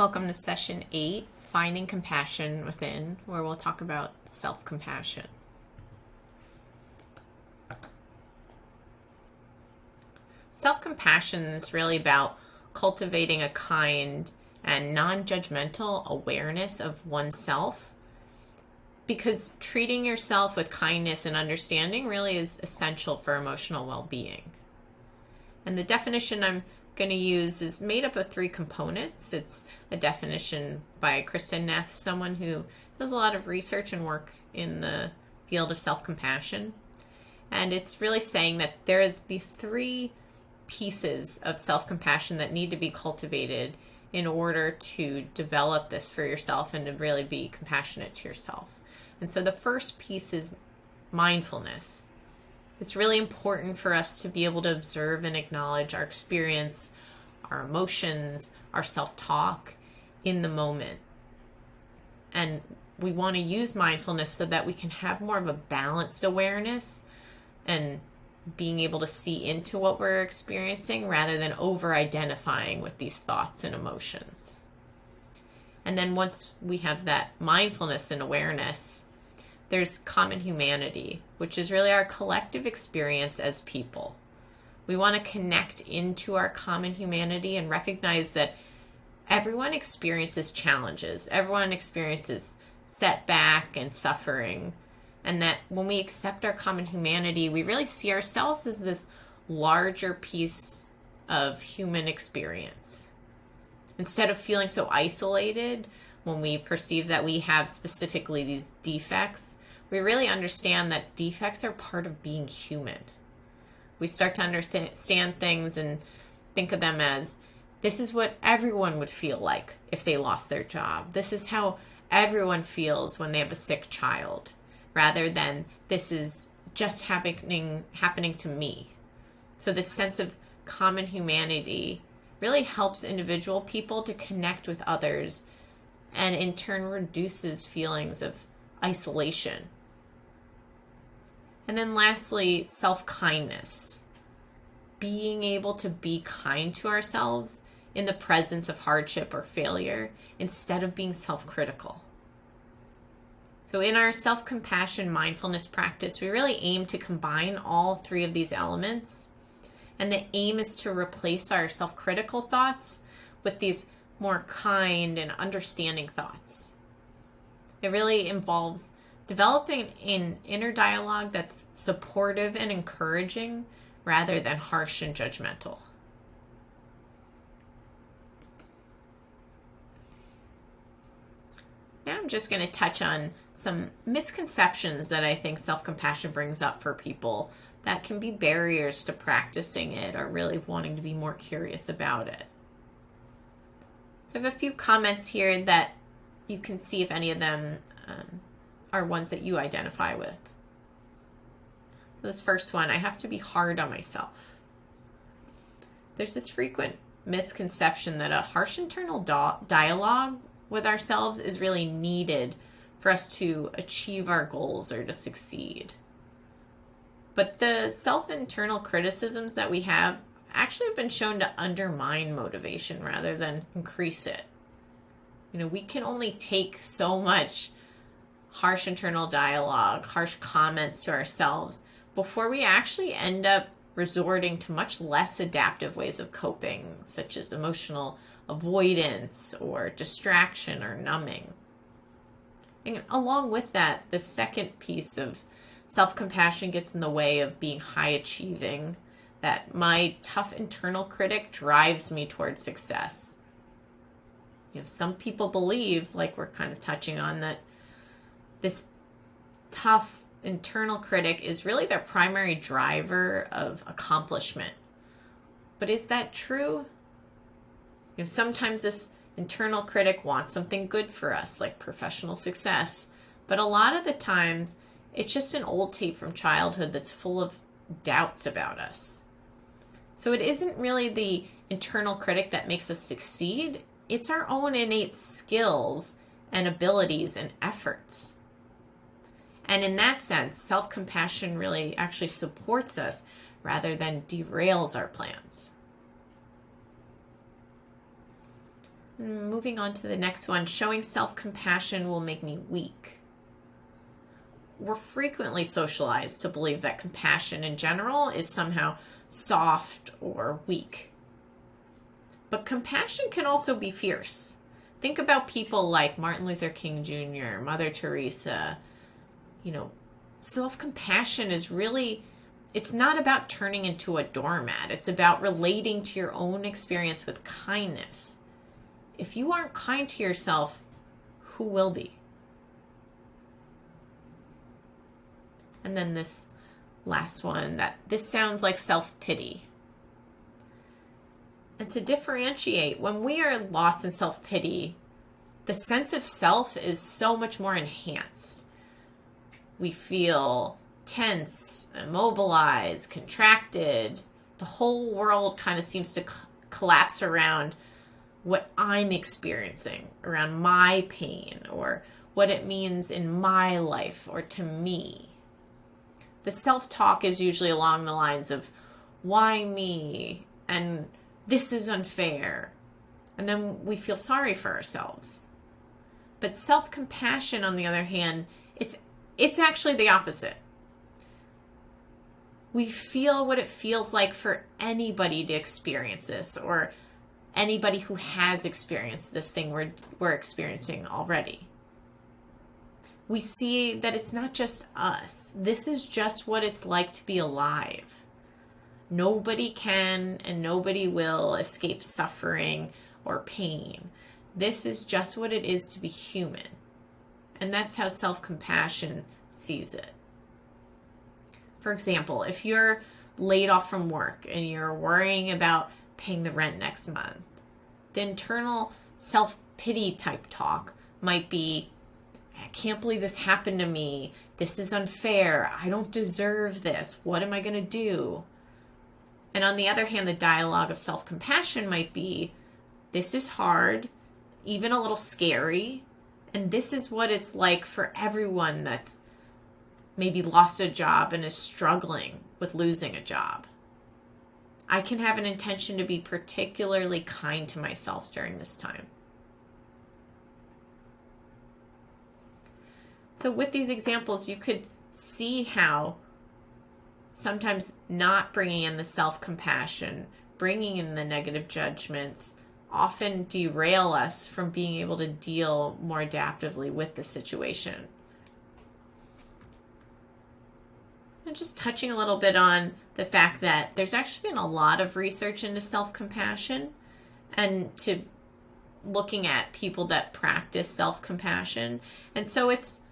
Welcome to session 8, Finding Compassion Within, where we'll talk about self-compassion. Self-compassion is really about cultivating a kind and non-judgmental awareness of oneself, because treating yourself with kindness and understanding really is essential for emotional well-being. And the definition I'm going to use is made up of 3 components. It's a definition by Kristin Neff, someone who does a lot of research and work in the field of self-compassion. And it's really saying that there are these 3 pieces of self-compassion that need to be cultivated in order to develop this for yourself and to really be compassionate to yourself. And so the first piece is mindfulness. It's really important for us to be able to observe and acknowledge our experience, our emotions, our self-talk in the moment. And we want to use mindfulness so that we can have more of a balanced awareness and being able to see into what we're experiencing rather than over-identifying with these thoughts and emotions. And then once we have that mindfulness and awareness, there's common humanity, which is really our collective experience as people. We want to connect into our common humanity and recognize that everyone experiences challenges. Everyone experiences setback and suffering. And that when we accept our common humanity, we really see ourselves as this larger piece of human experience. Instead of feeling so isolated when we perceive that we have specifically these defects, we really understand that defects are part of being human. We start to understand things and think of them as, this is what everyone would feel like if they lost their job. This is how everyone feels when they have a sick child, rather than this is just happening to me. So this sense of common humanity really helps individual people to connect with others, and in turn reduces feelings of isolation. And then lastly, self-kindness. Being able to be kind to ourselves in the presence of hardship or failure instead of being self-critical. So in our self-compassion mindfulness practice, we really aim to combine all 3 of these elements. And the aim is to replace our self-critical thoughts with these more kind and understanding thoughts. It really involves developing an inner dialogue that's supportive and encouraging rather than harsh and judgmental. Now I'm just going to touch on some misconceptions that I think self-compassion brings up for people that can be barriers to practicing it or really wanting to be more curious about it. So I have a few comments here that you can see if any of them are ones that you identify with. So this first one, I have to be hard on myself. There's this frequent misconception that a harsh internal dialogue with ourselves is really needed for us to achieve our goals or to succeed. But the self-internal criticisms that we have actually have been shown to undermine motivation rather than increase it. We can only take so much harsh internal dialogue, harsh comments to ourselves before we actually end up resorting to much less adaptive ways of coping, such as emotional avoidance or distraction or numbing. And along with that, the second piece of self-compassion gets in the way of being high achieving, that my tough internal critic drives me towards success. Some people believe, like we're kind of touching on, that this tough internal critic is really their primary driver of accomplishment. But is that true? Sometimes this internal critic wants something good for us, like professional success. But a lot of the times, it's just an old tape from childhood that's full of doubts about us. So it isn't really the internal critic that makes us succeed. It's our own innate skills and abilities and efforts. And in that sense, self-compassion really actually supports us rather than derails our plans. Moving on to the next one, showing self-compassion will make me weak. We're frequently socialized to believe that compassion in general is somehow soft or weak. But compassion can also be fierce. Think about people like Martin Luther King Jr., Mother Teresa. Self-compassion is really, it's not about turning into a doormat. It's about relating to your own experience with kindness. If you aren't kind to yourself, who will be? And then this last one, that this sounds like self-pity. And to differentiate, when we are lost in self-pity, the sense of self is so much more enhanced. We feel tense, immobilized, contracted. The whole world kind of seems to collapse around what I'm experiencing, around my pain, or what it means in my life or to me. The self-talk is usually along the lines of, why me? And this is unfair. And then we feel sorry for ourselves. But self-compassion, on the other hand, it's actually the opposite. We feel what it feels like for anybody to experience this, or anybody who has experienced this thing we're experiencing already. We see that it's not just us. This is just what it's like to be alive. Nobody can and nobody will escape suffering or pain. This is just what it is to be human. And that's how self-compassion sees it. For example, if you're laid off from work and you're worrying about paying the rent next month, the internal self-pity type talk might be, I can't believe this happened to me. This is unfair. I don't deserve this. What am I going to do? And on the other hand, the dialogue of self-compassion might be, this is hard, even a little scary, and this is what it's like for everyone that's maybe lost a job and is struggling with losing a job. I can have an intention to be particularly kind to myself during this time. So with these examples, you could see how sometimes not bringing in the self-compassion, bringing in the negative judgments, often derail us from being able to deal more adaptively with the situation. And just touching a little bit on the fact that there's actually been a lot of research into self-compassion and to looking at people that practice self-compassion. And so it's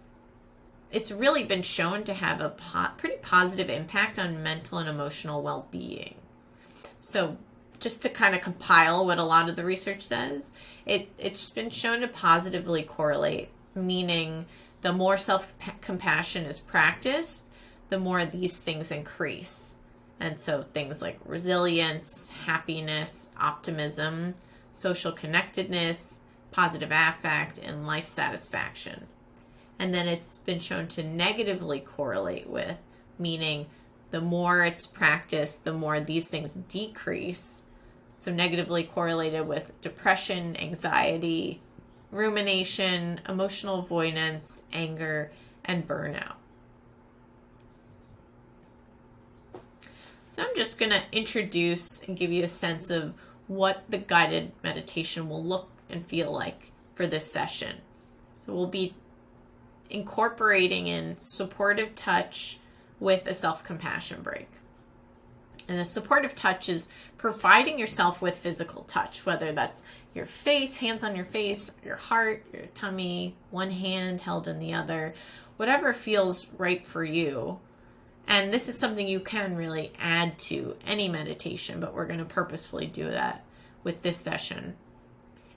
really been shown to have a pretty positive impact on mental and emotional well-being. So just to kind of compile what a lot of the research says, it's been shown to positively correlate, meaning the more self-compassion is practiced, the more these things increase. And so things like resilience, happiness, optimism, social connectedness, positive affect, and life satisfaction. And then it's been shown to negatively correlate with, meaning the more it's practiced, the more these things decrease. So negatively correlated with depression, anxiety, rumination, emotional avoidance, anger, and burnout. So I'm just going to introduce and give you a sense of what the guided meditation will look and feel like for this session. So we'll be incorporating in supportive touch with a self-compassion break. And a supportive touch is providing yourself with physical touch, whether that's your face, hands on your face, your heart, your tummy, one hand held in the other, whatever feels right for you. And this is something you can really add to any meditation, but we're going to purposefully do that with this session.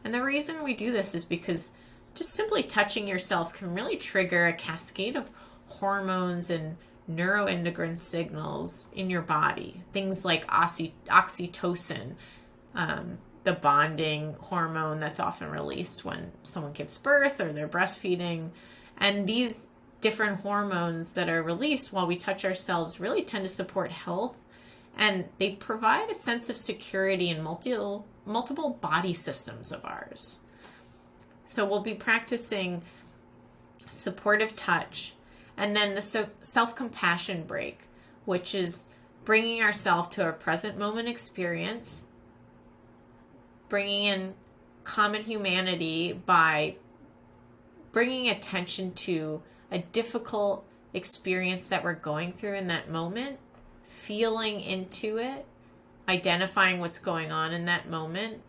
And the reason we do this is because just simply touching yourself can really trigger a cascade of hormones and neuroendocrine signals in your body. Things like oxytocin, the bonding hormone that's often released when someone gives birth or they're breastfeeding. And these different hormones that are released while we touch ourselves really tend to support health And they provide a sense of security in multiple body systems of ours. So we'll be practicing supportive touch, and then the self-compassion break, which is bringing ourselves to a present moment experience, bringing in common humanity by bringing attention to a difficult experience that we're going through in that moment, feeling into it, identifying what's going on in that moment,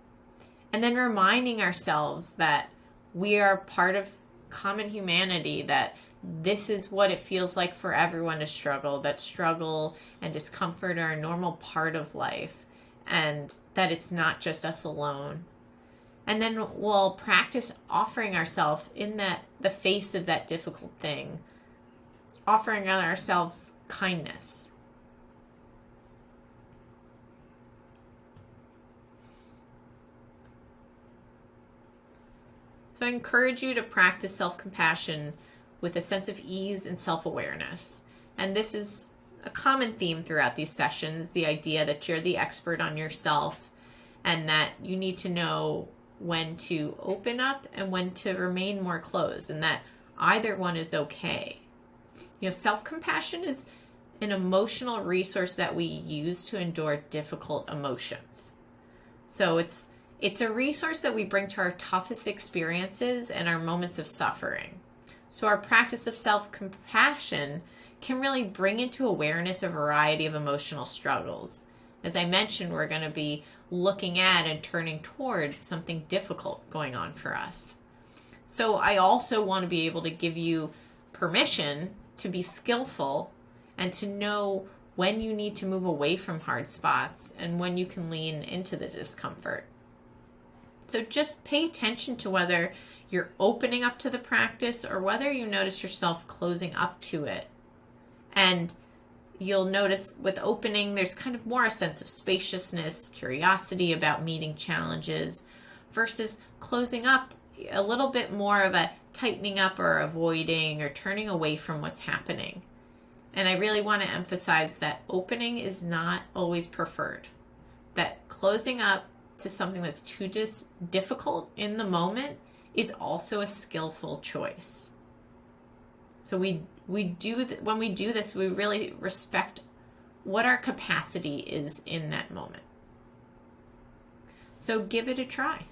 and then reminding ourselves that we are part of common humanity, that this is what it feels like for everyone to struggle, that struggle and discomfort are a normal part of life, and that it's not just us alone. And then we'll practice offering ourselves in the face of that difficult thing, offering ourselves kindness. So I encourage you to practice self-compassion with a sense of ease and self-awareness. And this is a common theme throughout these sessions, the idea that you're the expert on yourself and that you need to know when to open up and when to remain more closed, and that either one is okay. Self-compassion is an emotional resource that we use to endure difficult emotions. So it's a resource that we bring to our toughest experiences and our moments of suffering. So our practice of self-compassion can really bring into awareness a variety of emotional struggles. As I mentioned, we're going to be looking at and turning towards something difficult going on for us. So I also want to be able to give you permission to be skillful and to know when you need to move away from hard spots and when you can lean into the discomfort. So just pay attention to whether you're opening up to the practice or whether you notice yourself closing up to it. And you'll notice with opening, there's kind of more a sense of spaciousness, curiosity about meeting challenges, versus closing up, a little bit more of a tightening up or avoiding or turning away from what's happening. And I really want to emphasize that opening is not always preferred. That closing up to something that's too difficult in the moment is also a skillful choice. So when we do this, we really respect what our capacity is in that moment. So give it a try.